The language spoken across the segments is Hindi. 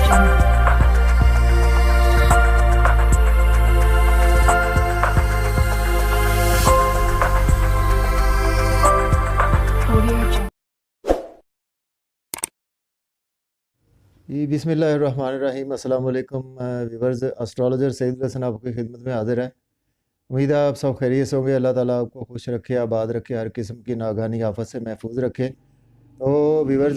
जी बिस्मिल्लाहिर्रहमानिर्रहीम अस्सलाम वालेकुम व्यूवर्स। एस्ट्रोलॉजर सईद हसन आपकी खिदमत में हाजिर है। उम्मीद है आप सब खैरियत से होंगे। अल्लाह ताला आपको खुश रखे, आबाद रखे, हर किस्म की नागानी आफत से महफूज रखे। तो व्यूवर्स,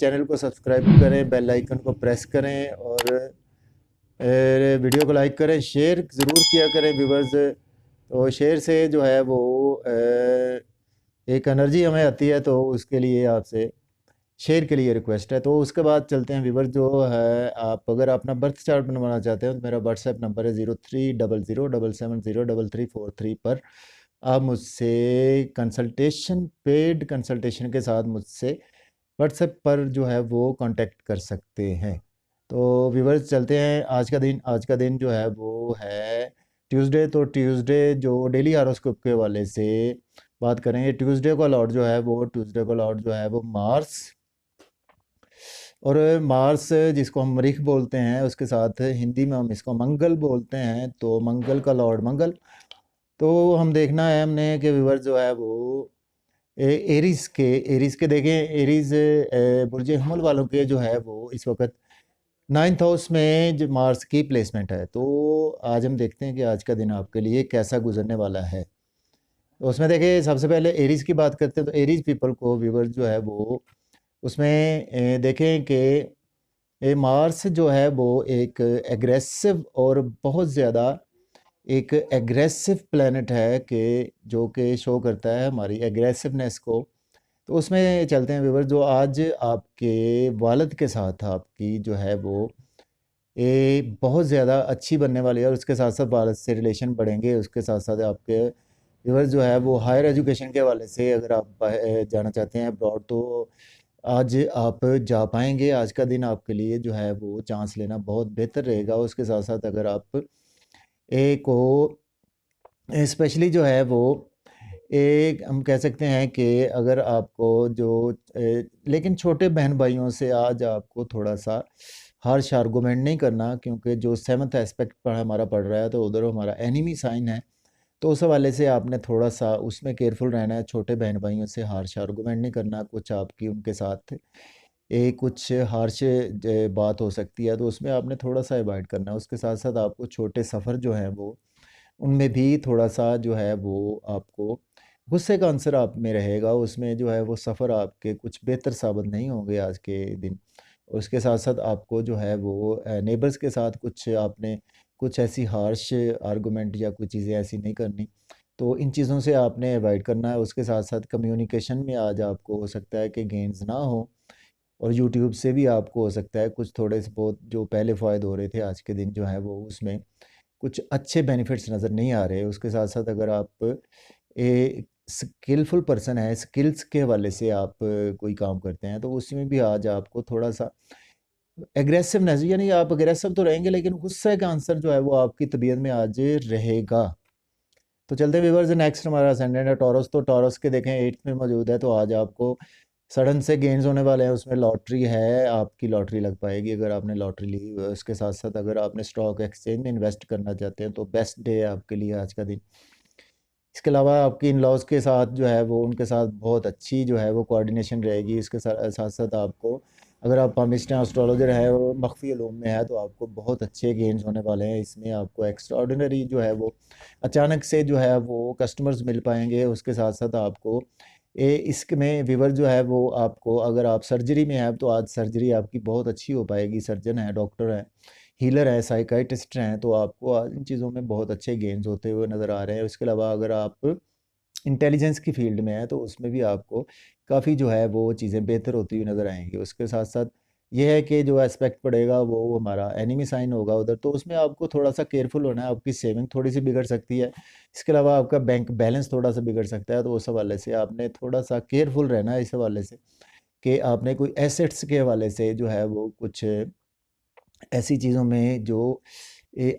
चैनल को सब्सक्राइब करें, बेल आइकन को प्रेस करें और वीडियो को लाइक करें, शेयर ज़रूर किया करें व्यूवर्स। तो शेयर से जो है वो एक एनर्जी हमें आती है, तो उसके लिए आपसे शेयर के लिए रिक्वेस्ट है। तो उसके बाद चलते हैं व्यूवर, जो है आप अगर अपना बर्थ चार्ट बनवाना चाहते हैं तो मेरा व्हाट्सएप नंबर है 0300770343 पर आप मुझसे कंसल्टेशन, पेड कंसल्टेशन के साथ मुझसे व्हाट्सएप पर जो है वो कांटेक्ट कर सकते हैं। तो व्यूवर्स चलते हैं, आज का दिन जो है वो है ट्यूसडे। तो ट्यूसडे जो डेली हॉरोस्कोप के हवाले से बात करेंगे, ट्यूसडे का लॉर्ड जो है वो मार्स, और मार्स जिसको हम मरीख बोलते हैं, उसके साथ हिंदी में हम इसको मंगल बोलते हैं। तो मंगल का लॉर्ड मंगल। तो हम देखना है हमने कि व्यूवर जो है वो एरीज के देखें। एरीज बुर्ज हमल वालों के जो है वो इस वक्त 9th हाउस में जो मार्स की प्लेसमेंट है। तो आज हम देखते हैं कि आज का दिन आपके लिए कैसा गुजरने वाला है। तो उसमें देखिए, सबसे पहले एरीज की बात करते हैं। तो एरीज पीपल को व्यूवर जो है वो उसमें देखें कि ये मार्स जो है वो एक एग्रेसिव और बहुत ज़्यादा एक एग्रेसिव प्लेनेट है, कि जो कि शो करता है हमारी एग्रेसिवनेस को। तो उसमें चलते हैं व्यूवर, जो आज आपके वालिद के साथ आपकी जो है वो ये बहुत ज़्यादा अच्छी बनने वाली है, और उसके साथ साथ वालिद से रिलेशन बढ़ेंगे। उसके साथ साथ आपके व्यूवर जो है वो हायर एजुकेशन के हवाले से अगर आप जाना चाहते हैं अब्रॉड, तो आज आप जा पाएंगे। आज का दिन आपके लिए जो है वो चांस लेना बहुत बेहतर रहेगा। उसके साथ साथ अगर आप एक को स्पेशली जो है वो एक हम कह सकते हैं कि अगर आपको जो लेकिन छोटे बहन भाइयों से आज आपको थोड़ा सा हार्श आर्गूमेंट नहीं करना, क्योंकि जो 7th एस्पेक्ट पर हमारा पड़ रहा है तो उधर हमारा एनिमी साइन है। तो उस हवाले से आपने थोड़ा सा उसमें केयरफुल रहना है। छोटे बहन भाइयों से हार्श आर्गूमेंट नहीं करना। कुछ आपकी उनके साथ कुछ हार्श बात हो सकती है, तो उसमें आपने थोड़ा सा अवॉइड करना है। उसके साथ साथ आपको छोटे सफ़र जो हैं वो उनमें भी थोड़ा सा जो है वो आपको गुस्से का अंसर आप में रहेगा। उसमें जो है वो सफ़र आपके कुछ बेहतर साबित नहीं होंगे आज के दिन। उसके साथ साथ आपको जो है वो नेबर्स के साथ कुछ आपने कुछ ऐसी हार्श आर्गुमेंट या कुछ चीज़ें ऐसी नहीं करनी। तो इन चीज़ों से आपने अवॉइड करना है। उसके साथ साथ कम्युनिकेशन में आज आपको हो सकता है कि गेंस ना हो, और यूट्यूब से भी आपको हो सकता है कुछ थोड़े से बहुत जो पहले फ़ायदे हो रहे थे आज के दिन जो है वो उसमें कुछ अच्छे बेनिफिट्स नज़र नहीं आ रहे। उसके साथ साथ अगर आप ए स्किलफुल पर्सन है, स्किल्स के हवाले से आप कोई काम करते हैं, तो उसमें भी आज आपको थोड़ा सा एग्रेसिवनेस, यानी आप एग्रेसिव तो रहेंगे लेकिन गुस्से का आंसर जो है वो आपकी तबीयत में आज रहेगा। तो चलते व्यूवर्स, नेक्स्ट हमारा असेंडेंट है टॉरस। तो टॉरस के देखें 8th में मौजूद है। तो आज आपको सडन से गेन्स होने वाले हैं। उसमें लॉटरी है, आपकी लॉटरी लग पाएगी अगर आपने लॉटरी ली। उसके साथ साथ अगर आपने स्टॉक एक्सचेंज में इन्वेस्ट करना चाहते हैं तो बेस्ट डे है आपके लिए आज का दिन। इसके अलावा आपकी इन लॉज के साथ जो है वो उनके साथ बहुत अच्छी जो है वो कोऑर्डिनेशन रहेगी। इसके साथ साथ साथ आपको अगर आप पामिस्टन एस्ट्रोलॉजर है और मख्फी उलूम में है तो आपको बहुत अच्छे गेन्स होने वाले हैं। इसमें आपको एक्स्ट्रा ऑर्डिनरी जो है वो अचानक से जो है वो कस्टमर्स मिल पाएंगे। उसके साथ साथ आपको इसमें विवर जो है वो आपको, अगर आप सर्जरी में हैं तो आज सर्जरी आपकी बहुत अच्छी हो पाएगी। सर्जन है, डॉक्टर है, हीलर है, साइकाइट्रिस्ट हैं, तो आपको आज इन चीज़ों में बहुत अच्छे गेन्स होते हुए नज़र आ रहे हैं। उसके अलावा अगर आप इंटेलिजेंस की फील्ड में है तो उसमें भी आपको काफ़ी जो है वो चीज़ें बेहतर होती हुई नज़र आएंगी। उसके साथ साथ ये है कि जो एस्पेक्ट पड़ेगा वो हमारा एनिमी साइन होगा उधर, तो उसमें आपको थोड़ा सा केयरफुल होना है। आपकी सेविंग थोड़ी सी बिगड़ सकती है। इसके अलावा आपका बैंक बैलेंस थोड़ा सा बिगड़ सकता है। तो उस हवाले से आपने थोड़ा सा केयरफुल रहना है इस हवाले से, कि आपने कोई एसेट्स के हवाले से जो है वो कुछ ऐसी चीज़ों में जो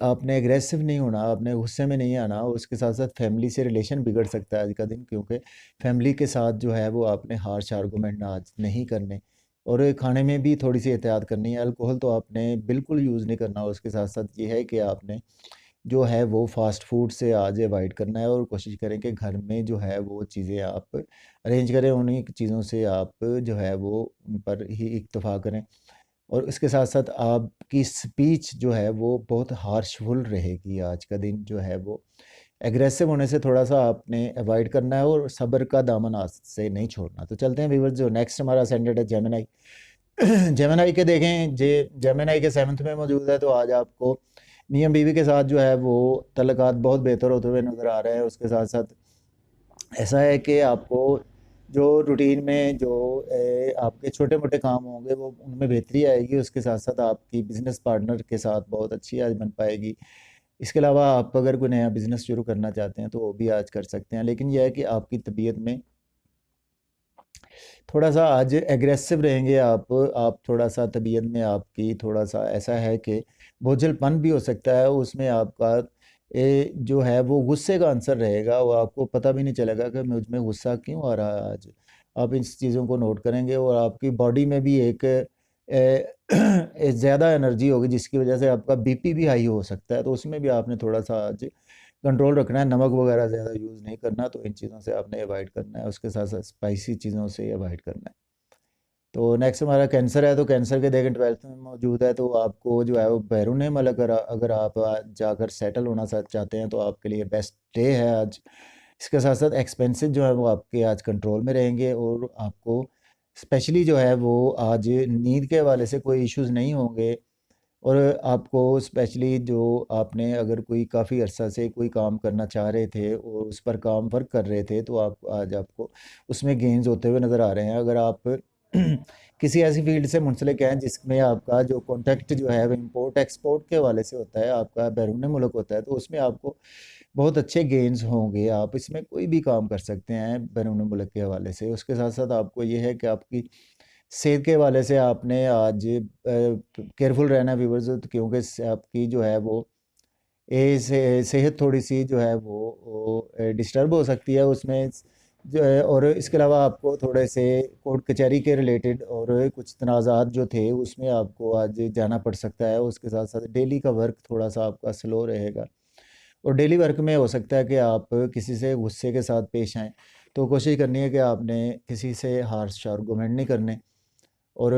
आपने एग्रेसिव नहीं होना, आपने गुस्से में नहीं आना। उसके साथ साथ फैमिली से रिलेशन बिगड़ सकता है आज का दिन, क्योंकि फैमिली के साथ जो है वो आपने हार्श आर्गूमेंट आज नहीं करने। और खाने में भी थोड़ी सी एहतियात करनी है। अल्कोहल तो आपने बिल्कुल यूज़ नहीं करना, और उसके साथ साथ ये है कि आपने जो है वो फ़ास्ट फूड से आज अवॉइड करना है, और कोशिश करें कि घर में जो है वो चीज़ें आप अरेंज करें, उन्हीं चीज़ों से आप जो है वो उन पर ही इक्तफ़ा करें। और इसके साथ साथ आपकी स्पीच जो है वो बहुत हार्शफुल रहेगी। आज का दिन जो है वो एग्रेसिव होने से थोड़ा सा आपने अवॉइड करना है, और सब्र का दामन हाथ से नहीं छोड़ना। तो चलते हैं व्यूअर्स, जो नेक्स्ट हमारा असेंडेड है जेमिनाई। जेमिनाई के देखें, जे जेमिनाई के 7th में मौजूद है, तो आज आपको मियाँ बीवी के साथ जो है वो तल्लुकात बहुत बेहतर होते हुए नज़र आ रहे हैं। उसके साथ साथ ऐसा है कि आपको जो रूटीन में जो आपके छोटे मोटे काम होंगे वो उनमें बेहतरी आएगी। उसके साथ साथ आपकी बिज़नेस पार्टनर के साथ बहुत अच्छी आज बन पाएगी। इसके अलावा आप अगर कोई नया बिज़नेस शुरू करना चाहते हैं तो वो भी आज कर सकते हैं, लेकिन यह है कि आपकी तबीयत में थोड़ा सा आज एग्रेसिव रहेंगे आप थोड़ा सा तबीयत में आपकी थोड़ा सा ऐसा है कि बोझलपन भी हो सकता है। उसमें आपका जो है वो गुस्से का आंसर रहेगा, वो आपको पता भी नहीं चलेगा कि मुझ में गुस्सा क्यों आ रहा है आज। आप इन चीज़ों को नोट करेंगे, और आपकी बॉडी में भी एक ज़्यादा एनर्जी होगी, जिसकी वजह से आपका बीपी भी हाई हो सकता है। तो उसमें भी आपने थोड़ा सा आज कंट्रोल रखना है। नमक वगैरह ज़्यादा यूज़ नहीं करना, तो इन चीज़ों से आपने अवॉइड करना है। उसके साथ साथ स्पाइसी चीज़ों से अवॉइड करना है। तो नेक्स्ट हमारा कैंसर है, तो कैंसर के देखें 12th में मौजूद है, तो आपको जो है वो बैरून मुल्क अगर आप जाकर सेटल होना चाहते हैं तो आपके लिए बेस्ट डे है आज। इसके साथ साथ एक्सपेंसेस जो है वो आपके आज कंट्रोल में रहेंगे, और आपको स्पेशली जो है वो आज नींद के हवाले से कोई इश्यूज़ नहीं होंगे। और आपको स्पेशली जो आपने अगर कोई काफ़ी अरसा से कोई काम करना चाह रहे थे और उस पर काम वर्क कर रहे थे, तो आप आज आपको उसमें गेन्स होते हुए नज़र आ रहे हैं। अगर आप किसी ऐसी फील्ड से मुंसलिक हैं जिसमें आपका जो कॉन्टैक्ट जो है वो इम्पोर्ट एक्सपोर्ट के हवाले से होता है, आपका बैरून मुल्क होता है, तो उसमें आपको बहुत अच्छे गेन्स होंगे। आप इसमें कोई भी काम कर सकते हैं बैरून मुल्क के हवाले से। उसके साथ साथ आपको ये है कि आपकी सेहत के हवाले से आपने आज केयरफुल रहना है व्यूवर्स, क्योंकि आपकी जो है वो सेहत थोड़ी सी जो है वो डिस्टर्ब हो सकती है उसमें जो है। और इसके अलावा आपको थोड़े से कोर्ट कचहरी के रिलेटेड और कुछ तनाज़ात जो थे उसमें आपको आज जाना पड़ सकता है। उसके साथ साथ डेली का वर्क थोड़ा सा आपका स्लो रहेगा, और डेली वर्क में हो सकता है कि आप किसी से गुस्से के साथ पेश आएँ। तो कोशिश करनी है कि आपने किसी से हार्श आर्गूमेंट नहीं करने, और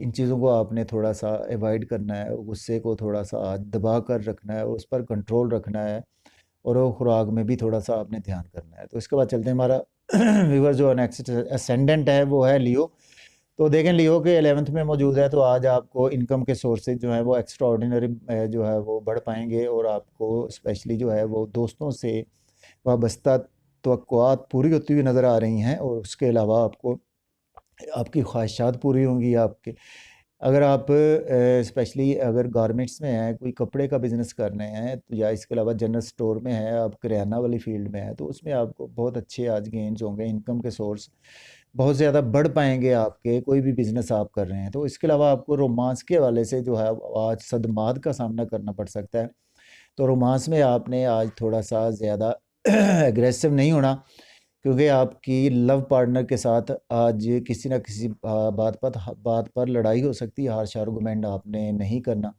इन चीज़ों को आपने थोड़ा सा अवॉइड करना है। गुस्से को थोड़ा सा आज दबा कर रखना है, और उस पर कंट्रोल रखना है, और वो खुराक में भी थोड़ा सा आपने ध्यान करना है। तो इसके बाद चलते हैं, हमारा व्यूवर जो नेक्स्ट असेंडेंट है वो है लियो। तो देखें, लियो के 11th में मौजूद है, तो आज आपको इनकम के सोर्सेज जो है वो एक्स्ट्रा ऑर्डिनरी जो है वो बढ़ पाएंगे, और आपको स्पेशली जो है वो दोस्तों से वाबस्ता तवक्कुआत पूरी होती हुई नज़र आ रही हैं। और उसके अलावा आपको आपकी ख्वाहिशात पूरी होंगी आपके। अगर आप स्पेशली अगर गारमेंट्स में हैं, कोई कपड़े का बिज़नेस कर रहे हैं, तो या इसके अलावा जनरल स्टोर में है, आप किराना वाली फील्ड में हैं, तो उसमें आपको बहुत अच्छे आज गेन्स होंगे। इनकम के सोर्स बहुत ज़्यादा बढ़ पाएंगे आपके, कोई भी बिज़नेस आप कर रहे हैं। तो इसके अलावा आपको रोमांस के हवाले से जो है आज सदमात का सामना करना पड़ सकता है। तो रोमांस में आपने आज थोड़ा सा ज़्यादा एग्रेसिव नहीं होना, क्योंकि आपकी लव पार्टनर के साथ आज किसी ना किसी बात पर लड़ाई हो सकती है। हार्श आर्गूमेंट आपने नहीं करना।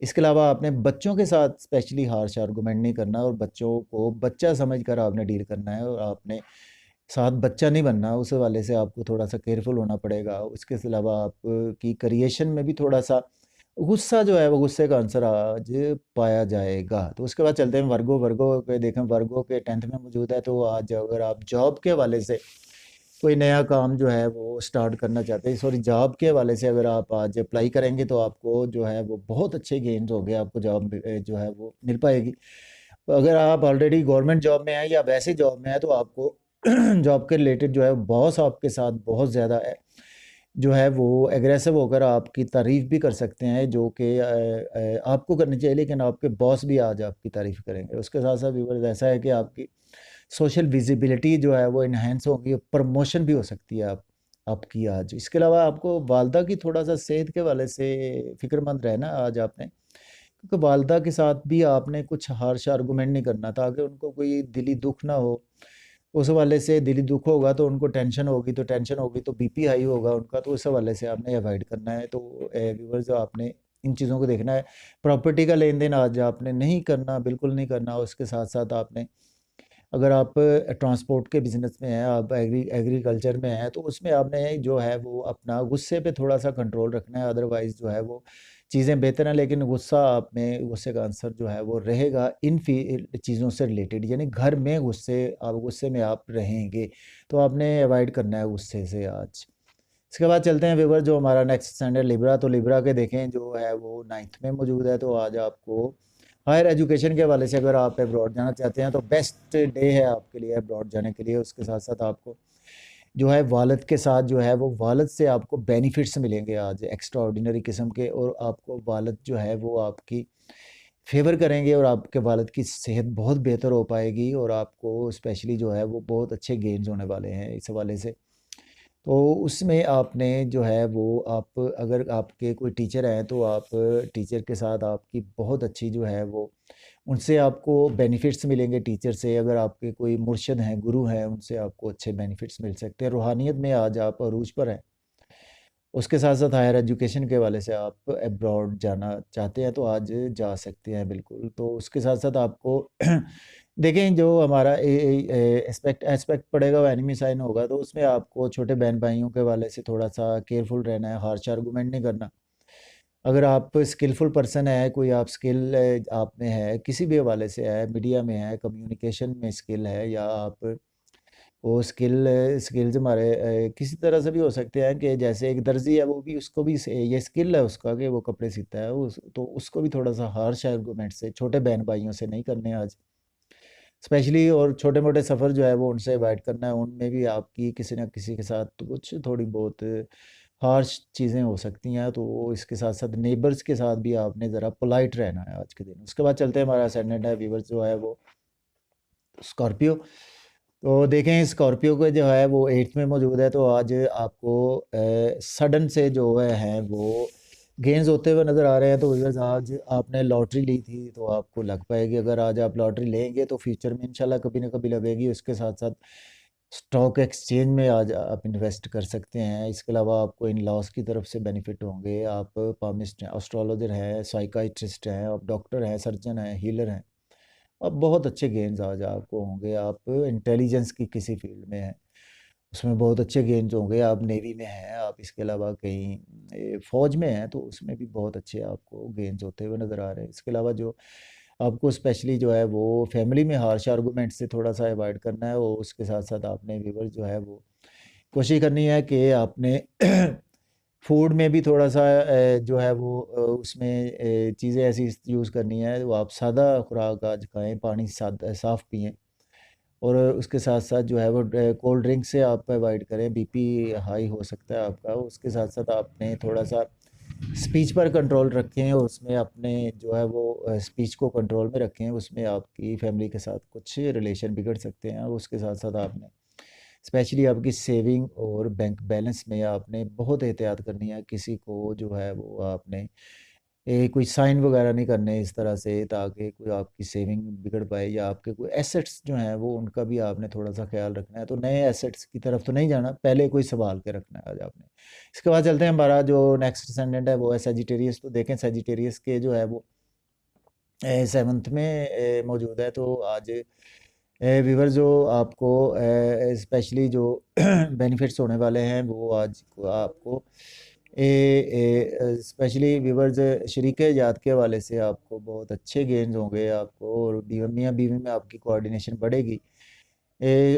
इसके अलावा आपने बच्चों के साथ स्पेशली हार्श आर्गूमेंट नहीं करना, और बच्चों को बच्चा समझकर आपने डील करना है, और आपने साथ बच्चा नहीं बनना। उस हवाले से आपको थोड़ा सा केयरफुल होना पड़ेगा। इसके अलावा आपकी क्रिएशन में भी थोड़ा सा गुस्सा जो है वो गुस्से का आंसर आज पाया जाएगा। तो उसके बाद चलते हैं वर्गो। वर्गो के देखें, वर्गो के 10th में मौजूद है, तो आज अगर आप जॉब के हवाले से कोई नया काम जो है वो स्टार्ट करना चाहते हैं, सॉरी जॉब के हवाले से अगर आप आज अप्लाई करेंगे, तो आपको जो है वो बहुत अच्छे गेन्स होंगे, आपको जॉब जो है वो मिल पाएगी। अगर आप ऑलरेडी गवर्नमेंट जॉब में हैं या वैसे जॉब में हैं, तो आपको जॉब के रिलेटेड जो है बॉस आपके साथ बहुत ज़्यादा जो है वो एग्रेसिव होकर आपकी तारीफ़ भी कर सकते हैं, जो कि आपको करनी चाहिए, लेकिन आपके बॉस भी आज आपकी तारीफ़ करेंगे। उसके साथ साथ व्यूअर्स ऐसा है कि आपकी सोशल विजिबिलिटी जो है वो इन्हेंस होगी, प्रमोशन भी हो सकती है आपकी आज। इसके अलावा आपको वालदा की थोड़ा सा सेहत के हवाले से फ़िक्रमंद रहना आज आपने, क्योंकि वालदा के साथ भी आपने कुछ हार्श आर्गूमेंट नहीं करना, ताकि उनको कोई दिली दुख ना हो। उस हवाले से दिली दुख होगा तो उनको टेंशन होगी तो बीपी हाई होगा उनका, तो उस हवाले से आपने अवॉइड करना है। तो व्यूवर्स आपने इन चीज़ों को देखना है। प्रॉपर्टी का लेन देन आज आपने नहीं करना, बिल्कुल नहीं करना। उसके साथ साथ आपने, अगर आप ट्रांसपोर्ट के बिज़नेस में हैं, आप एग्रीकल्चर में हैं, तो उसमें आपने जो है वो अपना गुस्से पे थोड़ा सा कंट्रोल रखना है। अदरवाइज़ जो है वो चीज़ें बेहतर हैं, लेकिन गुस्से का आंसर जो है वो रहेगा इन चीज़ों से रिलेटेड, यानी घर में गुस्से में आप रहेंगे, तो आपने अवॉइड करना है गुस्से से आज। इसके बाद चलते हैं व्यूवर, जो हमारा नेक्स्ट स्टैंडर्ड लिब्रा, तो लिब्रा के देखें जो है वो 9th में मौजूद है। तो आज आपको हायर एजुकेशन के हवाले से, अगर आप अब्रॉड जाना चाहते हैं तो बेस्ट डे है आपके लिए अब्रॉड जाने के लिए। उसके साथ साथ आपको जो है वालिद के साथ जो है वो वालिद से आपको बेनिफिट्स मिलेंगे आज एक्स्ट्रा ऑर्डिनरी किस्म के, और आपको वालिद जो है वो आपकी फेवर करेंगे, और आपके वालिद की सेहत बहुत बेहतर हो पाएगी, और आपको स्पेशली जो है वो बहुत अच्छे गेन्स होने वाले हैं इस हवाले से। तो उसमें आपने जो है वो, आप अगर आपके कोई टीचर हैं तो आप टीचर के साथ आपकी बहुत अच्छी जो है वो, उनसे आपको बेनिफिट्स मिलेंगे टीचर से। अगर आपके कोई मुर्शिद हैं, गुरु हैं, उनसे आपको अच्छे बेनिफिट्स मिल सकते हैं। रूहानियत में आज आप अरूज पर हैं। उसके साथ साथ हायर एजुकेशन के हवाले से आप अब्रॉड जाना चाहते हैं तो आज जा सकते हैं बिल्कुल। तो उसके साथ साथ आपको देखें, जो हमारा एस्पेक्ट एस्पेक्ट पड़ेगा वो एनिमी साइन होगा, तो उसमें आपको छोटे बहन भाइयों के हवाले से थोड़ा सा केयरफुल रहना है, हार्श आर्गूमेंट नहीं करना। अगर आप स्किलफुल पर्सन है, कोई आप स्किल आप में है, किसी भी हवाले से है, मीडिया में है, कम्युनिकेशन में स्किल है, या आप वो स्किल्स हमारे किसी तरह से भी हो सकते हैं, कि जैसे एक दर्जी है, वो भी, उसको भी ये स्किल है उसका कि वो कपड़े सीता है, तो उसको भी थोड़ा सा हार्श आर्गूमेंट से छोटे बहन भाइयों से नहीं करने आज स्पेशली। और छोटे मोटे सफ़र जो है वो उनसे अवॉइड करना है। उनमें भी आपकी किसी न किसी के साथ तो कुछ थोड़ी बहुत हार्श चीज़ें हो सकती हैं, तो इसके साथ साथ नेबर्स के साथ भी आपने ज़रा पोलाइट रहना है आज के दिन। उसके बाद चलते हैं, हमारा असेंडेंट है व्यूवर्स जो है वो स्कॉर्पियो। तो देखें, स्कॉर्पियो का जो है वो 8th में मौजूद है। तो आज आपको सडन से जो है वो गेंस होते हुए नज़र आ रहे हैं। तो व्यूअर्स, आज आपने लॉटरी ली थी तो आपको लग पाएगी। अगर आज आप लॉटरी लेंगे तो फ्यूचर में इंशाल्लाह कभी ना कभी लगेगी। उसके साथ साथ स्टॉक एक्सचेंज में आज आप इन्वेस्ट कर सकते हैं। इसके अलावा आपको इन लॉस की तरफ से बेनिफिट होंगे। आप पामिस्ट हैं, एस्ट्रोलॉजर हैं, साइकाइट्रिस्ट हैं, आप डॉक्टर हैं, सर्जन हैं, हीलर हैं, अब बहुत अच्छे गेम्स आज आपको होंगे। आप इंटेलिजेंस की किसी फील्ड में हैं, उसमें बहुत अच्छे गेम्स होंगे। आप नेवी में हैं, आप इसके अलावा कहीं फ़ौज में हैं, तो उसमें भी बहुत अच्छे आपको गेम्स होते हुए नज़र आ रहे हैं। इसके अलावा जो आपको स्पेशली जो है वो फैमिली में हार्श आर्गूमेंट से थोड़ा सा अवॉइड करना है, और उसके साथ साथ आपने व्यूवर जो है वो कोशिश करनी है कि आपने फूड में भी थोड़ा सा जो है वो उसमें चीज़ें ऐसी यूज़ करनी है, वो आप सादा खुराक आज खाएं, पानी सादा साफ़ पिएं, और उसके साथ साथ जो है वो कोल्ड ड्रिंक से आप अवॉइड करें, बीपी हाई हो सकता है आपका। उसके साथ साथ आपने थोड़ा सा स्पीच पर कंट्रोल रखें, उसमें अपने जो है वो स्पीच को कंट्रोल में रखें। उसमें आपकी फैमिली के साथ कुछ रिलेशन बिगड़ सकते हैं। उसके साथ साथ आपने स्पेशली आपकी सेविंग और बैंक बैलेंस में आपने बहुत एहतियात करनी है। किसी को जो है वो आपने कोई साइन वगैरह नहीं करने इस तरह से, ताकि कोई आपकी सेविंग बिगड़ पाए, या आपके कोई एसेट्स जो हैं वो उनका भी आपने थोड़ा सा ख्याल रखना है। तो नए एसेट्स की तरफ तो नहीं जाना, पहले कोई संभाल के रखना है आज आपने। इसके बाद चलते हैं, हमारा जो नेक्स्ट डिसेंडेंट है वो है सेजिटेरियस। तो देखें, सेजिटेरियस के जो है वो 7th में मौजूद है। तो आज व्यूवर जो आपको स्पेशली जो बेनिफिट्स होने वाले हैं वो आज आपको स्पेशली व्यूवर्स शरीक जात के हवाले से आपको बहुत अच्छे गेंस होंगे आपको, और मियाँ बीवी में आपकी कोऑर्डिनेशन बढ़ेगी।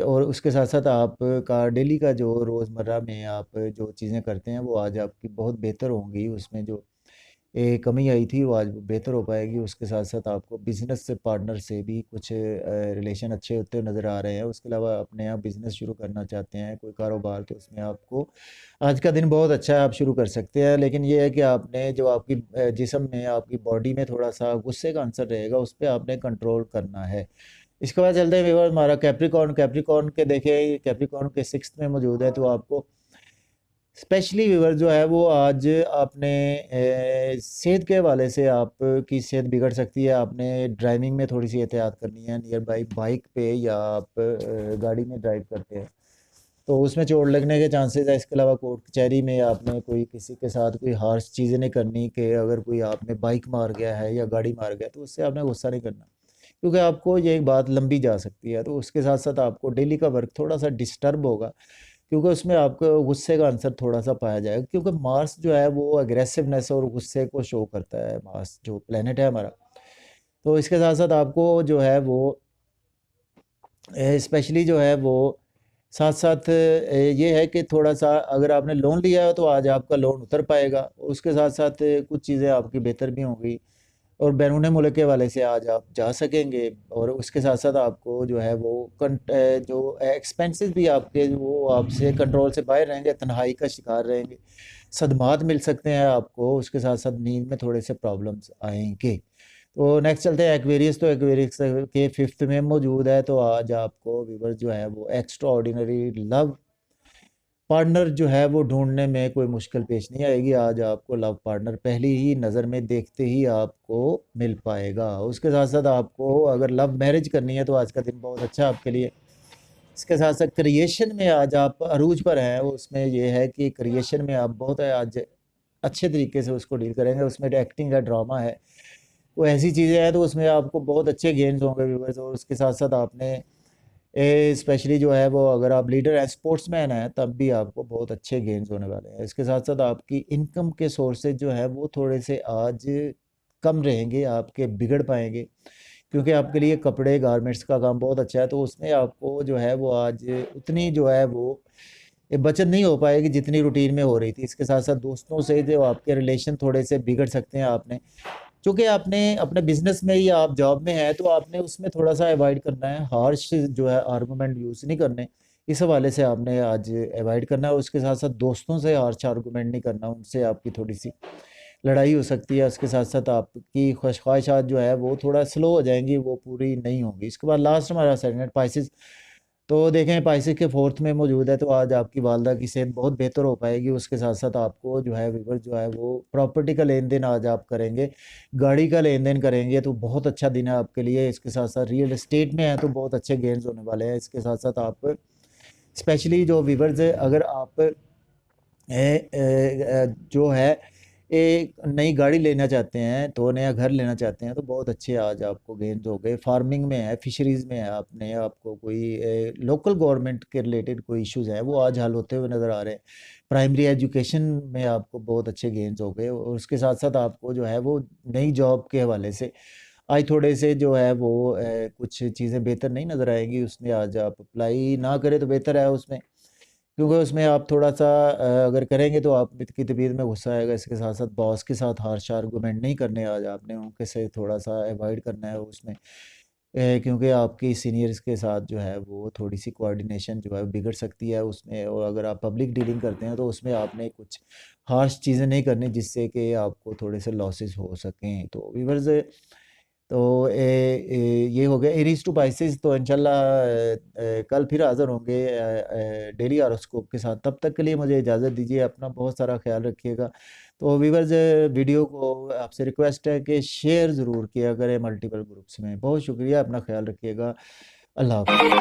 और उसके साथ साथ आपका डेली का जो रोज़मर्रा में आप जो चीज़ें करते हैं वो आज आपकी बहुत बेहतर होंगी। उसमें जो कमी आई थी वो आज बेहतर हो पाएगी। उसके साथ साथ आपको बिज़नेस से पार्टनर से भी कुछ रिलेशन अच्छे होते हुए नज़र आ रहे हैं। उसके अलावा अपने आप बिज़नेस शुरू करना चाहते हैं, कोई कारोबार, तो उसमें आपको आज का दिन बहुत अच्छा है, आप शुरू कर सकते हैं। लेकिन ये है कि आपने जो आपकी जिस्म में, आपकी बॉडी में थोड़ा सा गुस्से का आंसर रहेगा, उस पे आपने कंट्रोल करना है। इसके बाद चलते हैं व्यूअर, हमारा कैप्रिकॉर्न। कैप्रिकॉर्न के देखें, कैप्रिकॉर्न के 6th में मौजूद है। तो आपको स्पेशली व्यूवर जो है वो आज आपने सेहत के हवाले से आपकी सेहत बिगड़ सकती है। आपने ड्राइविंग में थोड़ी सी एहतियात करनी है। नियर बाई बाइक पे या आप गाड़ी में ड्राइव करते हैं तो उसमें चोट लगने के चांसेस है। इसके अलावा कोर्ट कचहरी में आपने कोई किसी के साथ कोई हार्श चीज़ें नहीं करनी कि अगर कोई आपने बाइक मार गया है या गाड़ी मार गया तो उससे आपने गुस्सा नहीं करना, क्योंकि आपको ये एक बात लंबी जा सकती है। तो उसके साथ साथ आपको डेली का वर्क थोड़ा सा डिस्टर्ब होगा, क्योंकि उसमें आपको गुस्से का आंसर थोड़ा सा पाया जाएगा, क्योंकि मार्स जो है वो अग्रेसिवनेस और गुस्से को शो करता है, मार्स जो प्लेनेट है हमारा। तो इसके साथ साथ आपको जो है वो स्पेशली जो है वो साथ साथ ये है कि थोड़ा सा अगर आपने लोन लिया है तो आज आपका लोन उतर पाएगा। उसके साथ साथ कुछ चीज़ें आपकी बेहतर भी होंगी और बैरून मुल्क के वाले से आज आप जा सकेंगे। और उसके साथ साथ आपको जो है वो जो एक्सपेंसेस भी आपके वो आपसे कंट्रोल से बाहर रहेंगे, तन्हाई का शिकार रहेंगे, सदमात मिल सकते हैं आपको। उसके साथ साथ नींद में थोड़े से प्रॉब्लम्स आएंगे। तो नेक्स्ट चलते हैं एक्वेरियस। तो एक्वेरियस के फिफ्थ में मौजूद है। तो आज आपको व्यूवर जो है वो एक्स्ट्रा ऑर्डिनरी लव पार्टनर जो है वो ढूंढने में कोई मुश्किल पेश नहीं आएगी। आज आपको लव पार्टनर पहली ही नज़र में देखते ही आपको मिल पाएगा। उसके साथ साथ आपको अगर लव मैरिज करनी है तो आज का दिन बहुत अच्छा है आपके लिए। इसके साथ साथ क्रिएशन में आज आप अरूज पर हैं। उसमें ये है कि क्रिएशन में आप बहुत आज अच्छे तरीके से उसको डील करेंगे। उसमें एक्टिंग है, ड्रामा है, वो ऐसी चीज़ें हैं तो उसमें आपको बहुत अच्छे गेम्स होंगे व्यूवर्स। और उसके साथ साथ आपने स्पेशली जो है वो अगर आप लीडर हैं, स्पोर्ट्समैन हैं, तब भी आपको बहुत अच्छे गेम्स होने वाले हैं। इसके साथ साथ आपकी इनकम के सोर्सेज जो है वो थोड़े से आज कम रहेंगे, आपके बिगड़ पाएंगे, क्योंकि आपके लिए कपड़े गारमेंट्स का काम बहुत अच्छा है। तो उसमें आपको जो है वो आज उतनी जो है वो ये बचत नहीं हो पाएगी जितनी रूटीन में हो रही थी। इसके साथ साथ दोस्तों से जो आपके रिलेशन थोड़े से बिगड़ सकते हैं। आपने चूँकि आपने अपने बिजनेस में या आप जॉब में हैं तो आपने उसमें थोड़ा सा अवॉइड करना है, हार्श जो है आर्गूमेंट यूज़ नहीं करने। इस हवाले से आपने आज अवॉइड करना है। और उसके साथ साथ दोस्तों से हार्श आर्गूमेंट नहीं करना, उनसे आपकी थोड़ी सी लड़ाई हो सकती है। उसके साथ साथ आपकी ख्वाहिशात जो है वो थोड़ा स्लो हो जाएंगी, वो पूरी नहीं होंगी। इसके बाद लास्ट हमारा सेगमेंट पाइसिस। तो देखें पाइसिस के फोर्थ में मौजूद है। तो आज आपकी वालदा की सेहत बहुत बेहतर हो पाएगी। उसके साथ साथ आपको जो है व्यूवर जो है वो प्रॉपर्टी का लेन देन आज आप करेंगे, गाड़ी का लेन देन करेंगे, तो बहुत अच्छा दिन है आपके लिए। इसके साथ साथ रियल एस्टेट में है तो बहुत अच्छे गेन्स होने वाले हैं। इसके साथ साथ आप स्पेशली जो व्यूवर्स है, अगर आप जो है एक नई गाड़ी लेना चाहते हैं तो नया घर लेना चाहते हैं तो बहुत अच्छे आज आपको गेंद हो गए। फार्मिंग में है, फिशरीज़ में है, आपने आपको कोई लोकल गवर्नमेंट के रिलेटेड कोई इश्यूज़ हैं वो आज हल होते हुए नज़र आ रहे हैं। प्राइमरी एजुकेशन में आपको बहुत अच्छे गेंस हो गए। और उसके साथ साथ आपको जो है वो नई जॉब के हवाले से आज थोड़े से जो है वो कुछ चीज़ें बेहतर नहीं नज़र आएंगी। उसमें आज आप अप्लाई ना करें तो बेहतर है उसमें, क्योंकि उसमें आप थोड़ा सा अगर करेंगे तो आप की तबीयत में गुस्सा आएगा। इसके साथ साथ बॉस के साथ हार्श आर्गूमेंट नहीं करने आज आपने, उनके से थोड़ा सा अवॉइड करना है उसमें, क्योंकि आपकी सीनियर्स के साथ जो है वो थोड़ी सी कोऑर्डिनेशन जो है बिगड़ सकती है उसमें। और अगर आप पब्लिक डीलिंग करते हैं तो उसमें आपने कुछ हार्श चीज़ें नहीं करनी जिससे कि आपको थोड़े से लॉसेस हो सकें। तो व्यूअर्स तो ये हो गया एरीज टू पाइसेस। तो इंशाल्लाह कल फिर हाज़िर होंगे डेली हॉरोस्कोप के साथ। तब तक के लिए मुझे इजाज़त दीजिए, अपना बहुत सारा ख्याल रखिएगा। तो व्यूअर्स वीडियो को आपसे रिक्वेस्ट है कि शेयर ज़रूर किया करें मल्टीपल ग्रुप्स में। बहुत शुक्रिया, अपना ख्याल रखिएगा। अल्लाह हाफ़िज़।